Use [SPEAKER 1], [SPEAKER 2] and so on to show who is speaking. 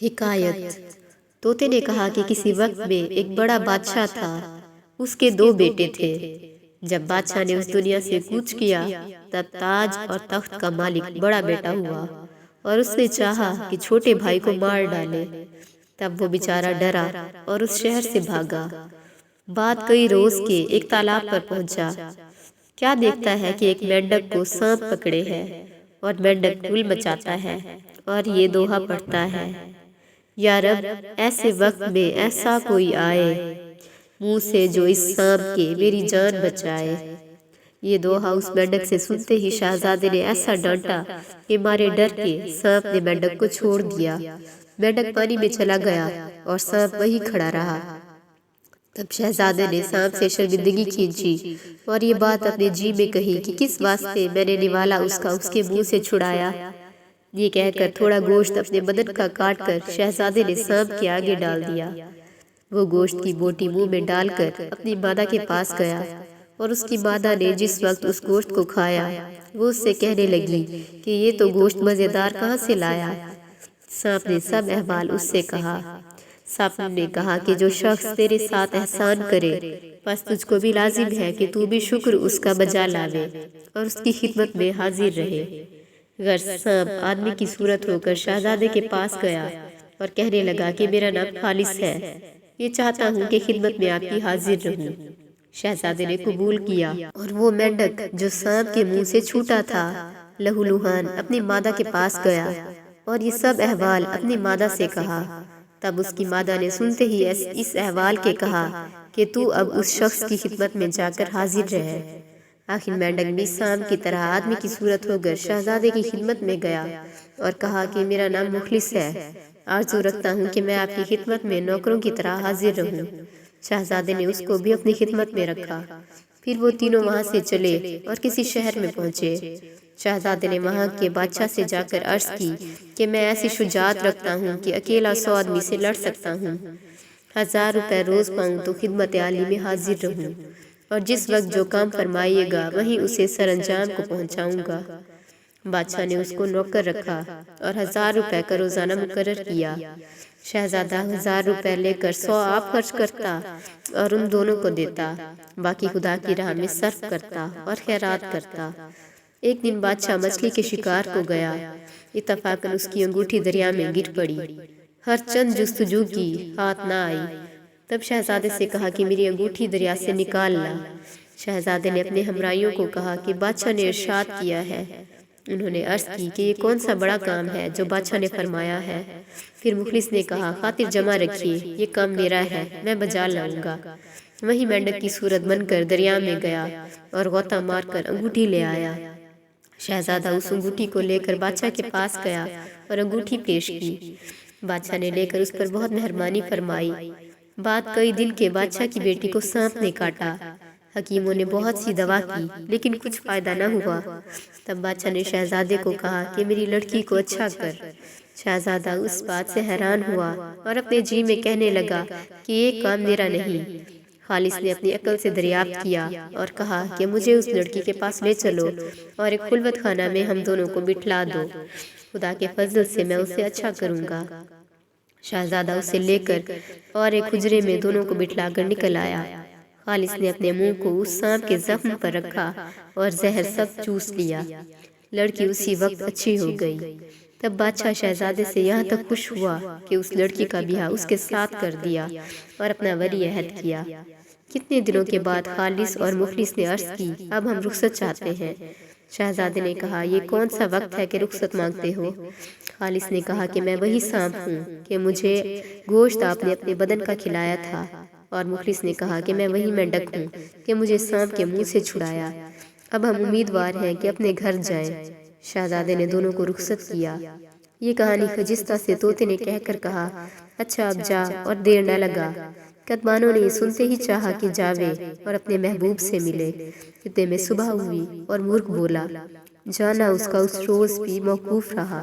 [SPEAKER 1] हिकायत। तोते ने कहा कि किसी वक्त में एक बड़ा बादशाह था। उसके दो बेटे थे। जब बादशाह ने उस दुनिया से कूच किया तब ताज और तख्त का मालिक बड़ा बेटा हुआ और उसने चाहा कि छोटे भाई को मार डाले। तब वो बेचारा डरा और उस शहर से भागा। बात कई रोज के एक तालाब पर पहुंचा। क्या देखता है कि एक मेंढक को सांप पकड़े है और मेंढक धूल मचाता है और ये दोहा पढ़ता है, या रब ऐसे वक्त में ऐसा कोई आए मुंह से जो इस सांप के मेरी जान बचाए। ये दोहा उस मेंढक से सुनते ही शहजादे ने ऐसा डांटा कि मारे डर के सांप ने मेंढक को छोड़ दिया। मेंढक पानी में चला गया और सांप वहीं खड़ा रहा। तब शहजादे ने सांप से शर्मिंदगी खींची और ये बात अपने जी में कही कि किस वास्ते मैंने निवाला उसका उसके मुंह से छुड़ाया। ये कहकर थोड़ा गोश्त अपने बदन का काट कर शहजादे ने सांप के आगे डाल दिया। वो गोश्त की बोटी मुंह में डालकर अपनी मादा के पास गया और उसकी मादा ने जिस वक्त उस गोश्त को खाया वो उससे कहने लगी कि ये तो गोश्त मजेदार कहाँ से लाया। सांप ने सब अहवाल उससे कहा। सांप ने कहा कि जो शख्स तेरे साथ एहसान करे बस तुझको भी लाजिम है कि तू भी शुक्र उसका बजा लावे और उसकी खिदमत में हाजिर रहे। गर सांप आदमी की सूरत होकर शहजादे के पास गया और कहने लगा कि मेरा नाम खालिस है, ये चाहता हूँ कि खिदमत में आपकी हाजिर रहूं। शहजादे ने कबूल किया और वो मेंढक जो सांप के मुंह से छूटा था लहूलुहान अपनी मादा के पास गया और ये सब अहवाल अपनी मादा से कहा। तब उसकी मादा ने सुनते ही इस अहवाल के कहा कि तू अब उस शख्स की खिदमत में जाकर हाजिर रहे। आखिर मेंढक भी सांप की तरह आदमी की सूरत होकर शहजादे की खिदमत में गया और कहा कि मेरा नाम मुखलिस है, आरज़ू रखता हूँ कि मैं आपकी खिदमत में नौकरों की तरह हाजिर रहूं। शहजादे ने उसको भी अपनी खिदमत में रखा। फिर वो तीनों वहां से चले और किसी शहर में पहुंचे। शहजादे ने वहां के बादशाह से जाकर अर्ज की कि मैं ऐसी शुजात रखता हूँ कि अकेला 100 आदमी से लड़ सकता हूँ। 1000 रुपए रोज पाऊँ तो खिदमत आली में हाजिर रहूं और जिस वक्त जो काम फरमाइएगा वहीं उसे सरंजाम को पहुंचाऊंगा। बादशाह ने उसको नौकर रखा और 1000 रुपए का रोजाना मुकर्रर किया। शहजादा 1000 रुपए लेकर 100 आप खर्च करता और उन दोनों को देता, बाकी खुदा की राह में सर्फ करता और खैरात करता। एक दिन बादशाह मछली के शिकार को गया। इत्तफाकन उसकी अंगूठी दरिया में गिर पड़ी। हर चंद जुस्तजू की हाथ ना आई। तब शहजादे से कहा कि मेरी अंगूठी दरिया से निकाल ला। शहजादे ने अपने हमराइयों को कहा कि बादशाह ने इरशाद किया है। उन्होंने अर्ज की कि ये कौन सा बड़ा काम है जो बादशाह ने फरमाया है। फिर मुखलिस ने कहा खातिर जमा रखिए, ये काम मेरा है, मैं बजा लाऊंगा। वही मेंढक की सूरत बनकर दरिया में गया और गोता मारकर अंगूठी ले आया। शहजादा उस अंगूठी को लेकर बादशाह के पास गया और अंगूठी पेश की। बादशाह ने लेकर उस पर बहुत मेहरबानी फरमाई। बात कई दिन के बादशाह की बेटी को सांप ने काटा। हकीमों ने बहुत सी दवा की लेकिन कुछ फायदा न हुआ। तब बादशाह ने शहजादे को कहा कि मेरी लड़की को अच्छा कर। शहजादा उस बात से हैरान हुआ और अपने जी में कहने लगा कि ये काम मेरा नहीं। खालिस ने अपनी अकल से दरियाफ्त किया और कहा कि मुझे उस लड़की के पास ले चलो और एक खुलवत खाना में हम दोनों को बिठला दो। खुदा के फजल से मैं उसे अच्छा करूंगा। शहजादा उसे लेकर और एक हुजरे में दोनों को बिठलाकर निकल आया। खालिस ने अपने मुंह को उस सांप के जख्म पर रखा और जहर सब चूस लिया। लड़की उसी वक्त अच्छी हो गई। तब बादशाह शहजादे से यहाँ तक खुश हुआ कि उस लड़की का ब्याह उसके साथ कर दिया और अपना वली अहद किया। कितने दिनों के बाद खालिस और मुखलिस ने अर्ज की अब हम रुखसत चाहते हैं। शहजादे ने कहा ये कौन सा वक्त है कि रुखसत मांगते हो। खालिस ने कहा कि मैं वही सांप हूँ कि मुझे गोश्त आपने अपने बदन का खिलाया था, और मुखलिस ने कहा कि मैं वही मेंढक हूँ कि मुझे सांप के मुंह से छुड़ाया। अब हम उम्मीदवार हैं कि अपने घर जाएं। शहजादे ने दोनों को रुखसत किया। ये कहानी खजिस्ता से तोते ने कहकर कहा अच्छा अब जा, और देर न लगा। कदमानों ने सुनते ही चाहा कि जावे और अपने महबूब से मिले। इतने में सुबह हुई और मुर्ग बोला। जाना उसका उस रोज भी मौकूफ रहा।